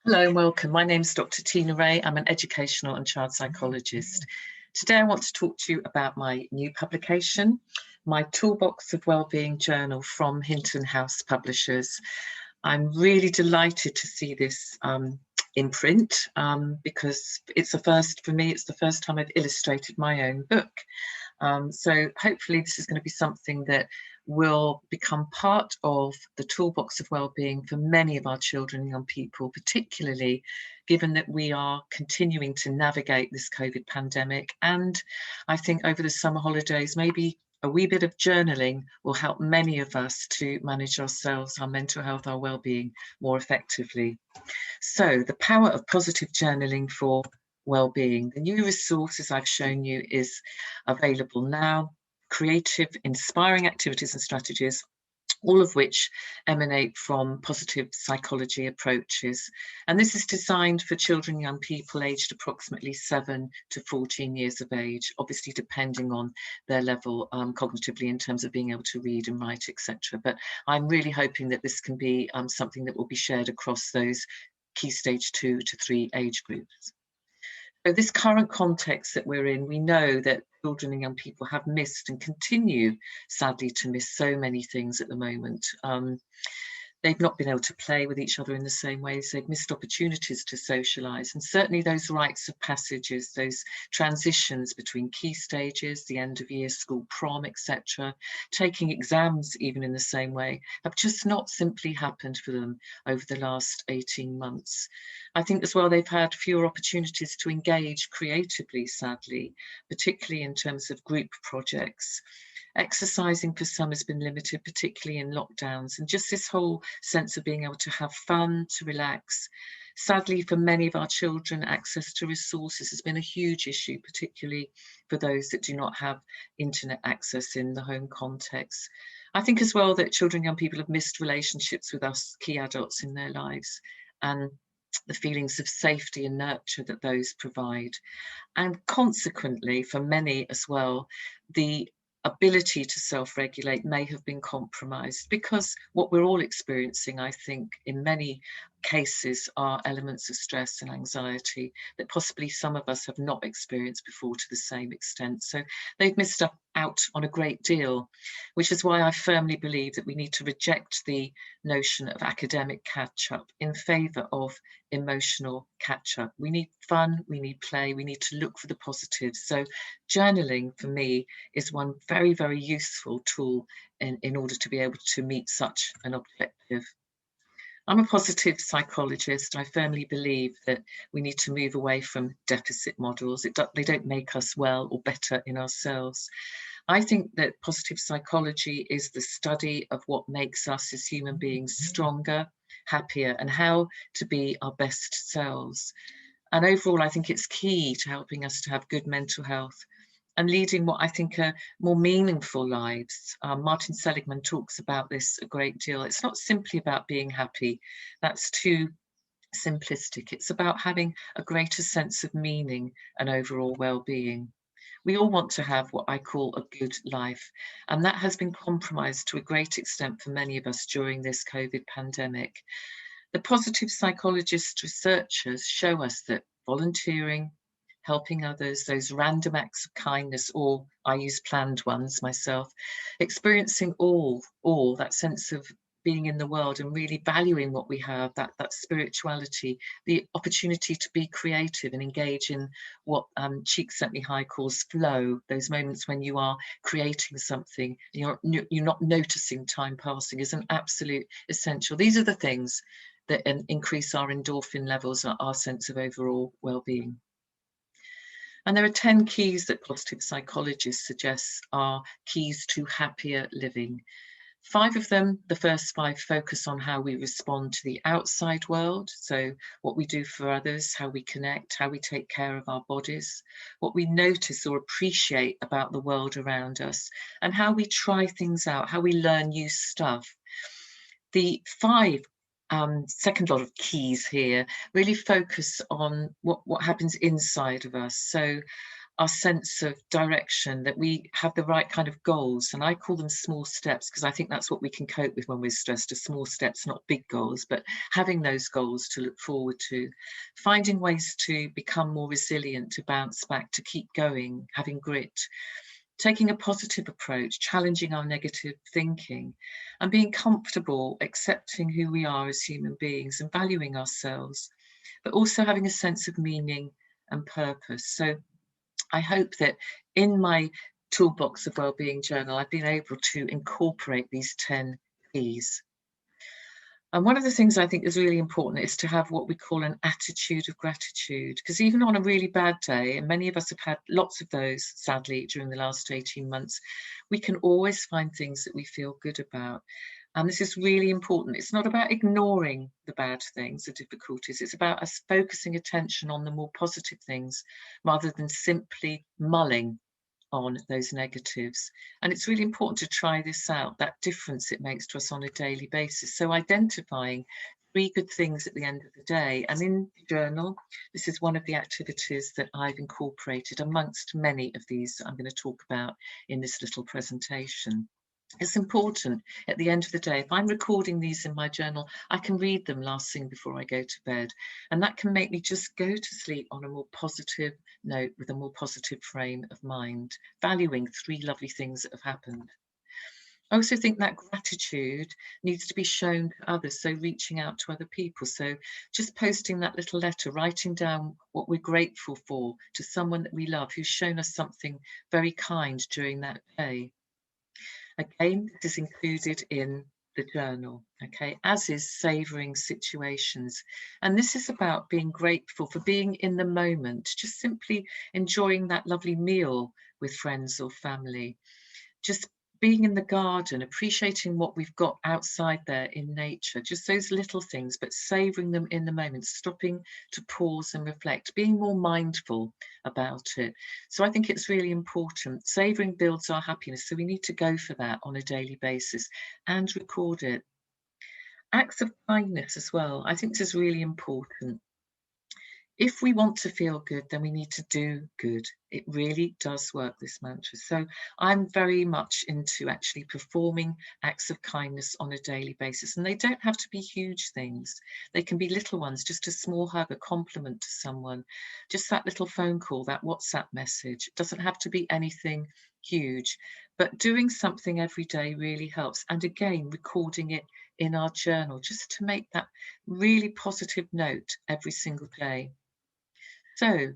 Hello and welcome. My name is Dr. Tina Ray. I'm an educational and child psychologist. Today I want to talk to you about my new publication, My Toolbox of Wellbeing Journal from Hinton House Publishers. I'm really delighted to see this in print because it's a first for me. It's the first time I've illustrated my own book. So hopefully this is going to be something that will become part of the toolbox of wellbeing for many of our children and young people, particularly given that we are continuing to navigate this COVID pandemic. And I think over the summer holidays, maybe a wee bit of journaling will help many of us to manage ourselves, our mental health, our well-being more effectively. So the power of positive journaling for well-being. The new resource, as I've shown you, is available now. Creative, inspiring activities and strategies, all of which emanate from positive psychology approaches. And this is designed for children and young people aged approximately 7 to 14 years of age, obviously depending on their level cognitively in terms of being able to read and write, etc. But I'm really hoping that this can be something that will be shared across those key stage 2 to 3 age groups. So this current context that we're in, we know that children and young people have missed and continue, sadly, to miss so many things at the moment. They've not been able to play with each other in the same ways. They've missed opportunities to socialise. And certainly those rites of passages, those transitions between key stages, the end of year school prom, etc., taking exams even in the same way, have just not simply happened for them over the last 18 months. I think as well they've had fewer opportunities to engage creatively, sadly, particularly in terms of group projects. Exercising for some has been limited, particularly in lockdowns, and just this whole sense of being able to have fun, to relax. Sadly, for many of our children, access to resources has been a huge issue, particularly for those that do not have internet access in the home context. I think as well that children and young people have missed relationships with us key adults in their lives, and the feelings of safety and nurture that those provide. And consequently, for many as well, the ability to self-regulate may have been compromised, because what we're all experiencing, I think, in many cases are elements of stress and anxiety that possibly some of us have not experienced before to the same extent. So they've missed out on a great deal, which is why I firmly believe that we need to reject the notion of academic catch-up in favour of emotional catch-up. We need fun, we need play, we need to look for the positives. So journaling for me is one very, very useful tool in order to be able to meet such an objective. I'm a positive psychologist. I firmly believe that we need to move away from deficit models. They don't make us well or better in ourselves. I think that positive psychology is the study of what makes us as human beings stronger, happier, and how to be our best selves. And overall, I think it's key to helping us to have good mental health and leading what I think are more meaningful lives. Martin Seligman talks about this a great deal. It's not simply about being happy. That's too simplistic. It's about having a greater sense of meaning and overall well-being. We all want to have what I call a good life, and that has been compromised to a great extent for many of us during this COVID pandemic. The positive psychologist researchers show us that volunteering, helping others, those random acts of kindness, or I use planned ones myself, experiencing all that sense of being in the world and really valuing what we have, that spirituality, the opportunity to be creative and engage in what Csikszentmihalyi calls flow, those moments when you are creating something, you're not noticing time passing, is an absolute essential. These are the things that increase our endorphin levels, our sense of overall well-being. And there are 10 keys that positive psychologists suggest are keys to happier living. 5 of them, the first 5, focus on how we respond to the outside world. So what we do for others, how we connect, how we take care of our bodies, what we notice or appreciate about the world around us, and how we try things out, how we learn new stuff. The 5 second lot of keys here really focus on what happens inside of us. So our sense of direction, that we have the right kind of goals. And I call them small steps because I think that's what we can cope with when we're stressed, are small steps, not big goals, but having those goals to look forward to, finding ways to become more resilient, to bounce back, to keep going, having grit, taking a positive approach, challenging our negative thinking, and being comfortable accepting who we are as human beings and valuing ourselves, but also having a sense of meaning and purpose. So I hope that in my Toolbox of Wellbeing journal, I've been able to incorporate these 10 P's. And one of the things I think is really important is to have what we call an attitude of gratitude, because even on a really bad day, and many of us have had lots of those, sadly, during the last 18 months, we can always find things that we feel good about. And this is really important. It's not about ignoring the bad things, the difficulties. It's about us focusing attention on the more positive things rather than simply mulling on those negatives. And it's really important to try this out, that difference it makes to us on a daily basis. So identifying 3 good things at the end of the day. And in the journal, this is one of the activities that I've incorporated amongst many of these that I'm going to talk about in this little presentation. It's important at the end of the day, if I'm recording these in my journal, I can read them last thing before I go to bed. And that can make me just go to sleep on a more positive note, with a more positive frame of mind, valuing 3 lovely things that have happened. I also think that gratitude needs to be shown to others, so reaching out to other people. So just posting that little letter, writing down what we're grateful for to someone that we love who's shown us something very kind during that day. Again, this is included in the journal, okay, as is savouring situations. And this is about being grateful for being in the moment, just simply enjoying that lovely meal with friends or family, just being in the garden, appreciating what we've got outside there in nature, just those little things, but savouring them in the moment, stopping to pause and reflect, being more mindful about it. So I think it's really important. Savouring builds our happiness, so we need to go for that on a daily basis and record it. Acts of kindness as well. I think this is really important. If we want to feel good, then we need to do good. It really does work, this mantra. So I'm very much into actually performing acts of kindness on a daily basis. And they don't have to be huge things. They can be little ones, just a small hug, a compliment to someone, just that little phone call, that WhatsApp message. It doesn't have to be anything huge, but doing something every day really helps. And again, recording it in our journal, just to make that really positive note every single day. So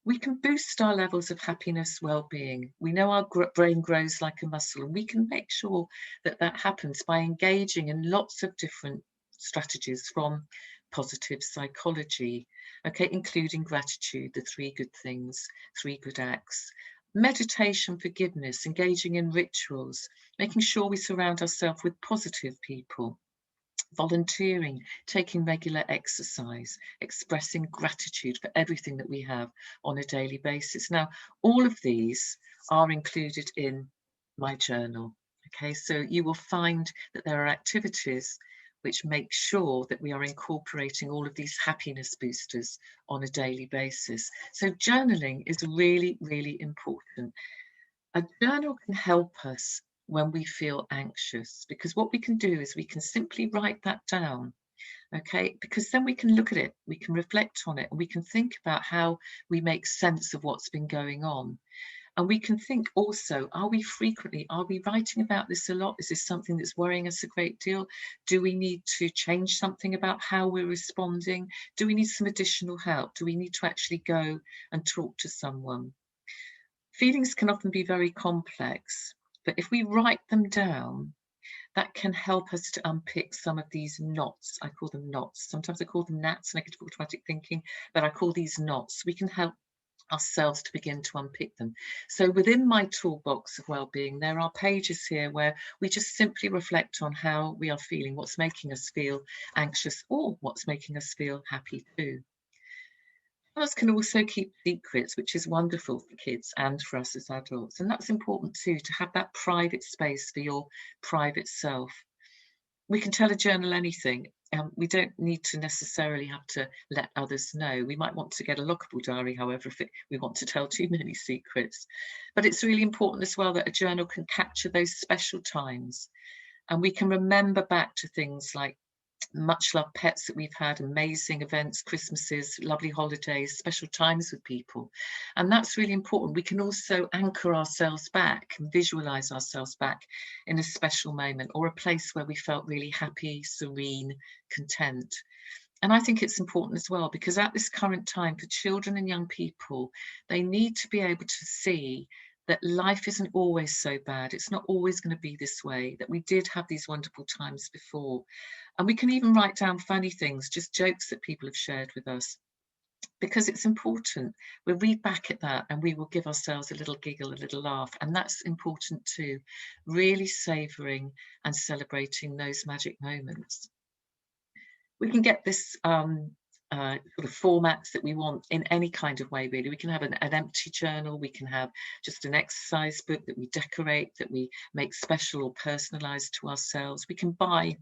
we can boost our levels of happiness, well-being. We know our brain grows like a muscle, and we can make sure that that happens by engaging in lots of different strategies from positive psychology, okay, including gratitude, the 3 good things, 3 good acts, meditation, forgiveness, engaging in rituals, making sure we surround ourselves with positive people, volunteering, taking regular exercise, expressing gratitude for everything that we have on a daily basis. Now, all of these are included in my journal. Okay, so you will find that there are activities which make sure that we are incorporating all of these happiness boosters on a daily basis. So journaling is really, really important. A journal can help us when we feel anxious, because what we can do is we can simply write that down, okay, because then we can look at it, we can reflect on it, and we can think about how we make sense of what's been going on. And we can think also, are we writing about this a lot? Is this something that's worrying us a great deal? Do we need to change something about how we're responding? Do we need some additional help? Do we need to actually go and talk to someone? Feelings can often be very complex, but if we write them down, that can help us to unpick some of these knots. I call them knots. Sometimes I call them gnats, negative automatic thinking, but I call these knots. We can help ourselves to begin to unpick them. So within my toolbox of wellbeing, there are pages here where we just simply reflect on how we are feeling, what's making us feel anxious, or what's making us feel happy too. Us can also keep secrets, which is wonderful for kids and for us as adults. And that's important too, to have that private space for your private self. We can tell a journal anything. We don't need to necessarily have to let others know. We might want to get a lockable diary, however, if we want to tell too many secrets. But it's really important as well that a journal can capture those special times, and we can remember back to things like much loved pets that we've had, amazing events, Christmases, lovely holidays, special times with people. And that's really important. We can also anchor ourselves back and visualize ourselves back in a special moment or a place where we felt really happy, serene, content. And I think it's important as well because at this current time for children and young people, they need to be able to see that life isn't always so bad. It's not always going to be this way, that we did have these wonderful times before. And we can even write down funny things, just jokes that people have shared with us, because it's important. We'll read back at that and we will give ourselves a little giggle, a little laugh. And that's important too, really savouring and celebrating those magic moments. We can get this sort of formats that we want in any kind of way, really. We can have an empty journal, we can have just an exercise book that we decorate, that we make special or personalised to ourselves. We can buy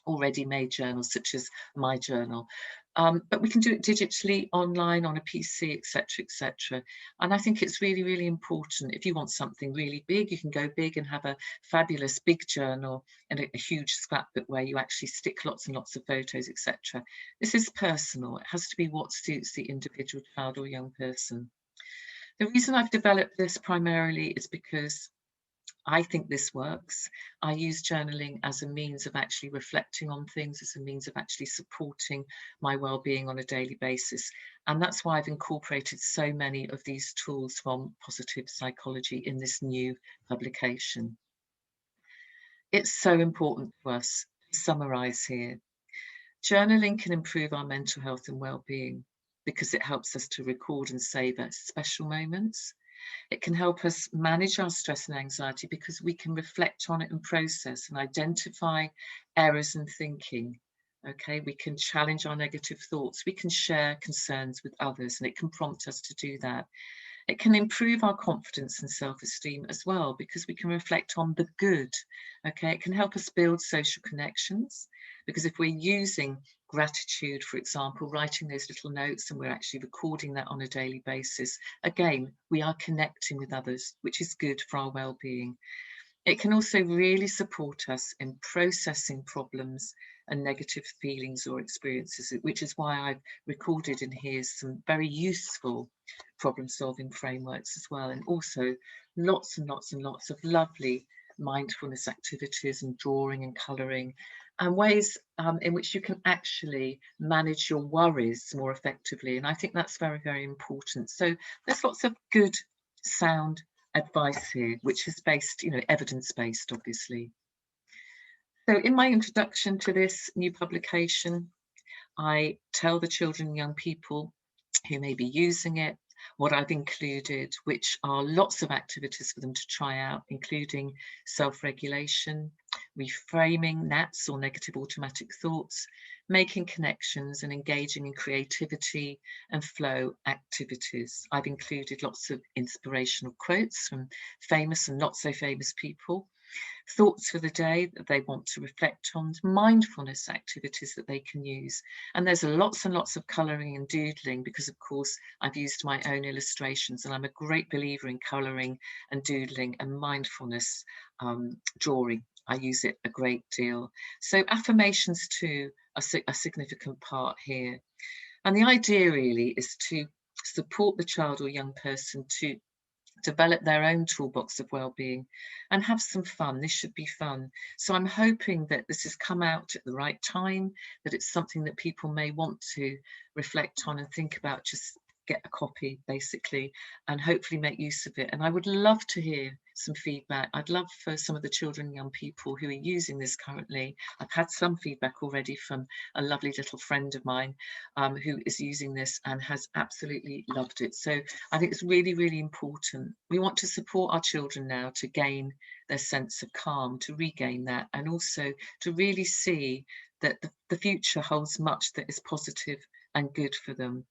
already made journals such as my journal, but we can do it digitally, online, on a PC, etc, etc. And I think it's really, really important. If you want something really big, you can go big and have a fabulous big journal and a huge scrapbook where you actually stick lots and lots of photos, etc. This is personal. It has to be what suits the individual child or young person. The reason I've developed this primarily is because I think this works. I use journaling as a means of actually reflecting on things, as a means of actually supporting my well-being on a daily basis. And that's why I've incorporated so many of these tools from positive psychology in this new publication. It's so important to us. To summarize here, journaling can improve our mental health and well-being because it helps us to record and savor special moments. It can help us manage our stress and anxiety because we can reflect on it and process and identify errors in thinking. Okay, we can challenge our negative thoughts. We can share concerns with others, and it can prompt us to do that. It can improve our confidence and self-esteem as well because we can reflect on the good. Okay, it can help us build social connections because if we're using gratitude, for example, writing those little notes and we're actually recording that on a daily basis, again, we are connecting with others, which is good for our well-being. It can also really support us in processing problems and negative feelings or experiences, which is why I've recorded in here some very useful problem-solving frameworks as well, and also lots and lots and lots of lovely mindfulness activities and drawing and colouring, and ways in which you can actually manage your worries more effectively. And I think that's very, very important. So there's lots of good, sound advice here, which is based, evidence-based, obviously. So in my introduction to this new publication, I tell the children and young people who may be using it what I've included, which are lots of activities for them to try out, including self-regulation, reframing NATs or negative automatic thoughts, making connections and engaging in creativity and flow activities. I've included lots of inspirational quotes from famous and not so famous people, thoughts for the day that they want to reflect on, mindfulness activities that they can use. And there's lots and lots of colouring and doodling because, of course, I've used my own illustrations, and I'm a great believer in colouring and doodling and mindfulness drawing. I use it a great deal. So affirmations too are a significant part here. And the idea really is to support the child or young person to develop their own toolbox of well-being and have some fun. This should be fun. So I'm hoping that this has come out at the right time, that it's something that people may want to reflect on and think about. Just get a copy basically and hopefully make use of it. And I would love to hear some feedback. I'd love for some of the children and young people who are using this currently. I've had some feedback already from a lovely little friend of mine who is using this and has absolutely loved it. So I think it's really, really important. We want to support our children now to gain their sense of calm, to regain that, and also to really see that the future holds much that is positive and good for them.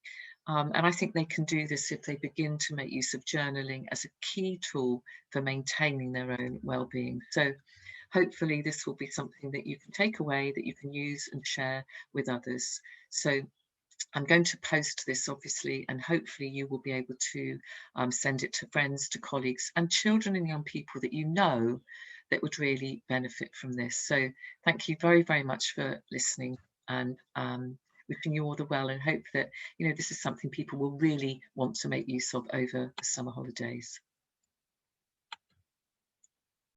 And I think they can do this if they begin to make use of journaling as a key tool for maintaining their own well-being. So hopefully this will be something that you can take away, that you can use and share with others. So I'm going to post this, obviously, and hopefully you will be able to send it to friends, to colleagues, and children and young people that you know that would really benefit from this. So thank you very, very much for listening, and wishing you all the well, and hope that, you know, this is something people will really want to make use of over the summer holidays.